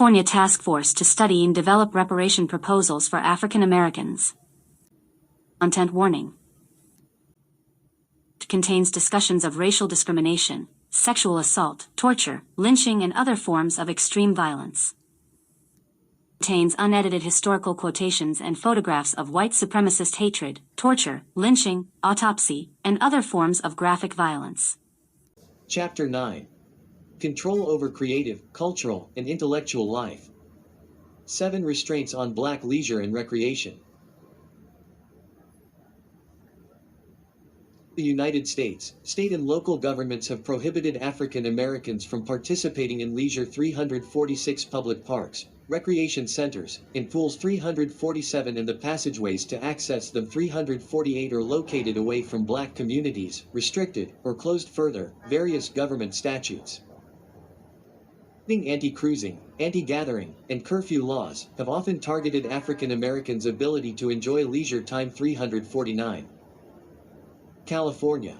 California Task Force to study and develop reparation proposals for African Americans. Content warning. It contains discussions of racial discrimination, sexual assault, torture, lynching, and other forms of extreme violence. Contains unedited historical quotations and photographs of white supremacist hatred, torture, lynching, autopsy, and other forms of graphic violence. Chapter 9. Control over creative, cultural, and intellectual life. 7 Restraints on Black Leisure and Recreation. The United States, state and local governments have prohibited African Americans from participating in leisure 346 public parks, recreation centers, in pools 347 and the passageways to access them 348 are located away from black communities, restricted, or closed further, various government statutes. Anti-cruising, anti-gathering, and curfew laws have often targeted African Americans' ability to enjoy leisure time 349. California.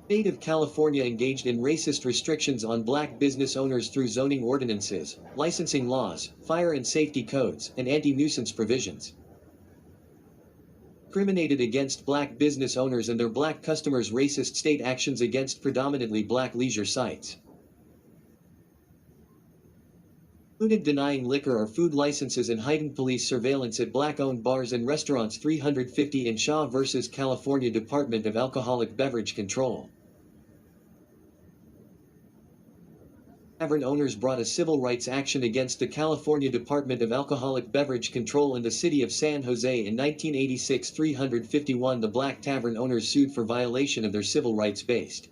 The state of California engaged in racist restrictions on black business owners through zoning ordinances, licensing laws, fire and safety codes, and anti-nuisance provisions. Discriminated against black business owners and their black customers. Racist state actions against predominantly black leisure sites. Included denying liquor or food licenses and heightened police surveillance at black-owned bars and restaurants. 350 in Shaw v. California Department of Alcoholic Beverage Control. Tavern owners brought a civil rights action against the California Department of Alcoholic Beverage Control in the city of San Jose in 1986. 351 The black tavern owners sued for violation of their civil rights based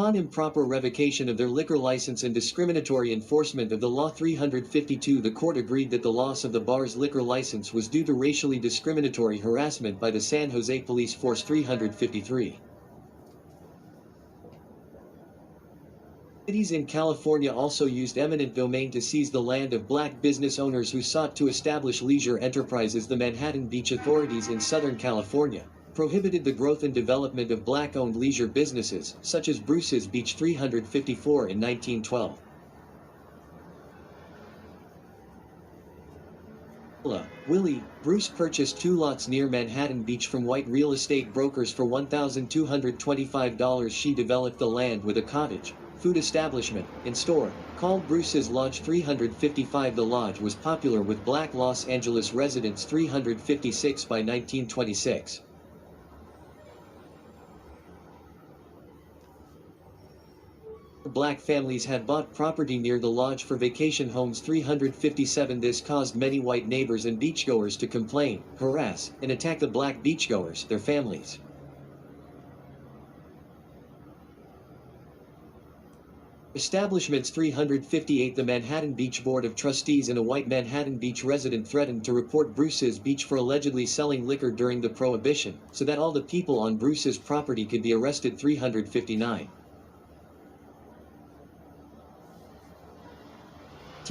upon improper revocation of their liquor license and discriminatory enforcement of the law. 352 The court agreed that the loss of the bar's liquor license was due to racially discriminatory harassment by the San Jose Police Force. 353 Cities in California also used eminent domain to seize the land of black business owners who sought to establish leisure enterprises. The Manhattan Beach authorities in Southern California prohibited the growth and development of black-owned leisure businesses, such as Bruce's Beach. 354 in 1912. Willie, Bruce purchased 2 lots near Manhattan Beach from white real estate brokers for $1,225. She developed the land with a cottage, food establishment, and store, called Bruce's Lodge. 355 The lodge was popular with black Los Angeles residents. 356 By 1926. Black families had bought property near the lodge for vacation homes. 357 This caused many white neighbors and beachgoers to complain, harass, and attack the black beachgoers, their families. Establishments. 358 The Manhattan Beach Board of Trustees and a white Manhattan Beach resident threatened to report Bruce's Beach for allegedly selling liquor during the Prohibition, so that all the people on Bruce's property could be arrested. 359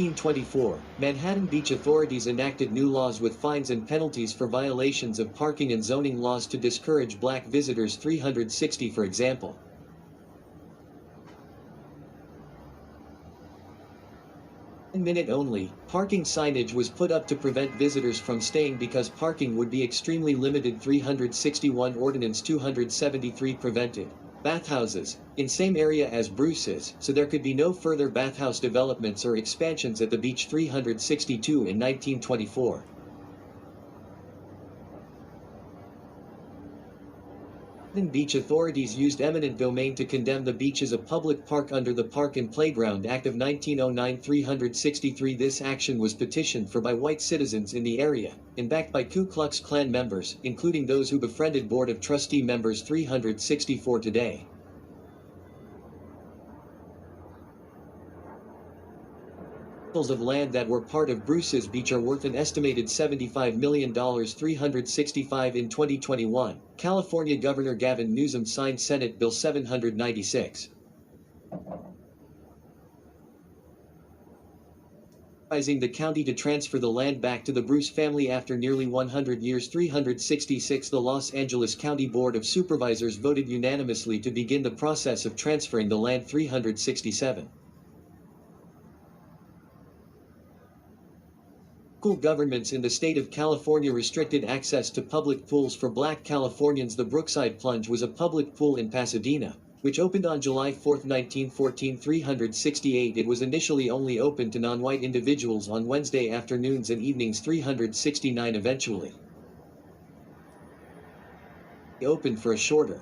1924, Manhattan Beach authorities enacted new laws with fines and penalties for violations of parking and zoning laws to discourage black visitors. 360 For example, minute only, parking signage was put up to prevent visitors from staying because parking would be extremely limited. 361 Ordinance 273 prevented bathhouses in same area as Bruce's, so there could be no further bathhouse developments or expansions at the beach. 362 in 1924. Beach authorities used eminent domain to condemn the beach as a public park under the Park and Playground Act of 1909. 363 This action was petitioned for by white citizens in the area, and backed by Ku Klux Klan members, including those who befriended Board of Trustee members. 364 Today, of land that were part of Bruce's Beach are worth an estimated $75 million. 365 In 2021, California Governor Gavin Newsom signed Senate Bill 796. authorizing the county to transfer the land back to the Bruce family after nearly 100 years. 366 The Los Angeles County Board of Supervisors voted unanimously to begin the process of transferring the land. 367 Local governments in the state of California restricted access to public pools for Black Californians. The Brookside Plunge was a public pool in Pasadena, which opened on July 4, 1914. 368 It was initially only open to non-white individuals on Wednesday afternoons and evenings. 369 Eventually opened for a shorter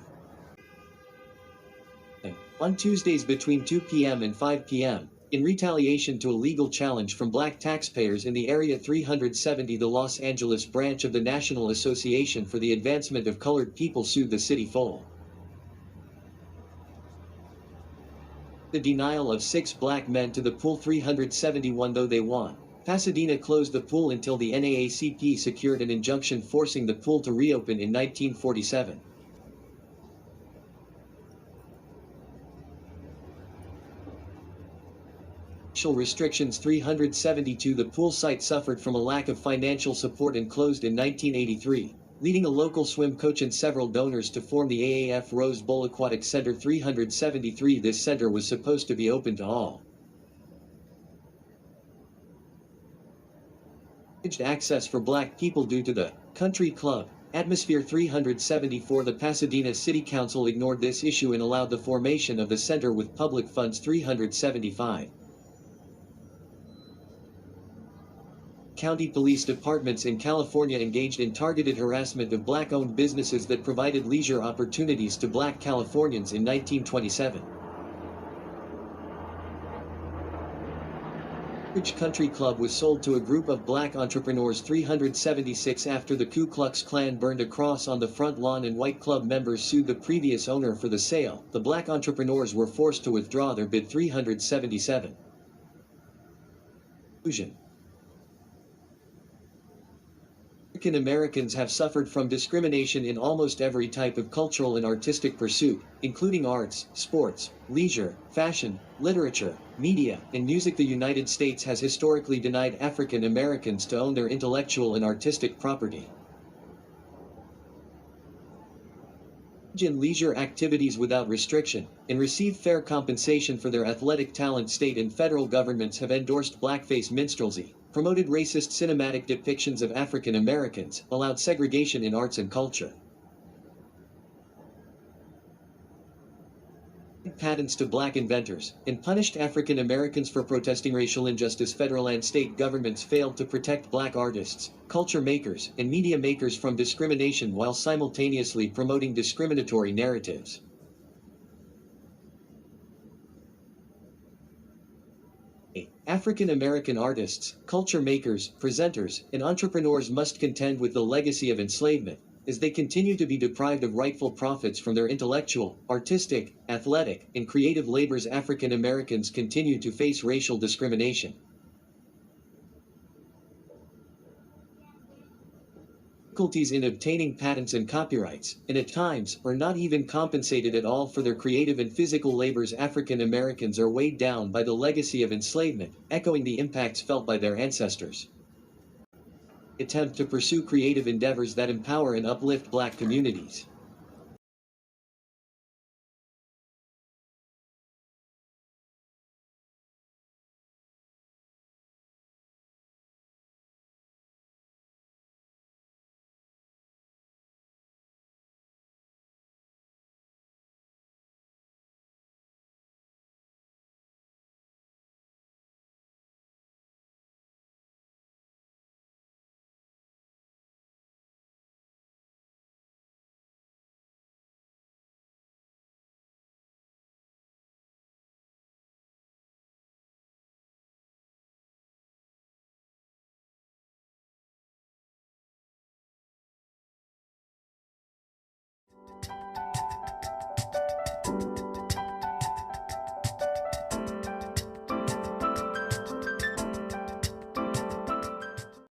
on Tuesdays between 2 p.m. and 5 p.m. in retaliation to a legal challenge from Black taxpayers in the area. 370 The Los Angeles branch of the National Association for the Advancement of Colored People sued the city for the denial of 6 black men to the pool. 371 Though they won, Pasadena closed the pool until the NAACP secured an injunction forcing the pool to reopen in 1947. Restrictions. 372 The pool site suffered from a lack of financial support and closed in 1983, leading a local swim coach and several donors to form the AAF Rose Bowl Aquatic Center. 373 This center was supposed to be open to all. Access for black people due to the country club atmosphere. 374 The Pasadena City Council ignored this issue and allowed the formation of the center with public funds. 375 County police departments in California engaged in targeted harassment of black-owned businesses that provided leisure opportunities to black Californians. In 1927, Ridge Country Club was sold to a group of black entrepreneurs. 376 After the Ku Klux Klan burned a cross on the front lawn and white club members sued the previous owner for the sale, the black entrepreneurs were forced to withdraw their bid. 377 Conclusion. African Americans have suffered from discrimination in almost every type of cultural and artistic pursuit, including arts, sports, leisure, fashion, literature, media, and music. The United States has historically denied African Americans to own their intellectual and artistic property and leisure activities without restriction, and receive fair compensation for their athletic talent. State and federal governments have endorsed blackface minstrelsy, promoted racist cinematic depictions of African Americans, allowed segregation in arts and culture, patents to black inventors, and punished African Americans for protesting racial injustice. Federal and state governments failed to protect black artists, culture makers, and media makers from discrimination while simultaneously promoting discriminatory narratives. African American artists, culture makers, presenters, and entrepreneurs must contend with the legacy of enslavement, as they continue to be deprived of rightful profits from their intellectual, artistic, athletic, and creative labors. African Americans continue to face racial discrimination, difficulties in obtaining patents and copyrights, and at times are not even compensated at all for their creative and physical labors. African Americans are weighed down by the legacy of enslavement, echoing the impacts felt by their ancestors. Attempt to pursue creative endeavors that empower and uplift black communities.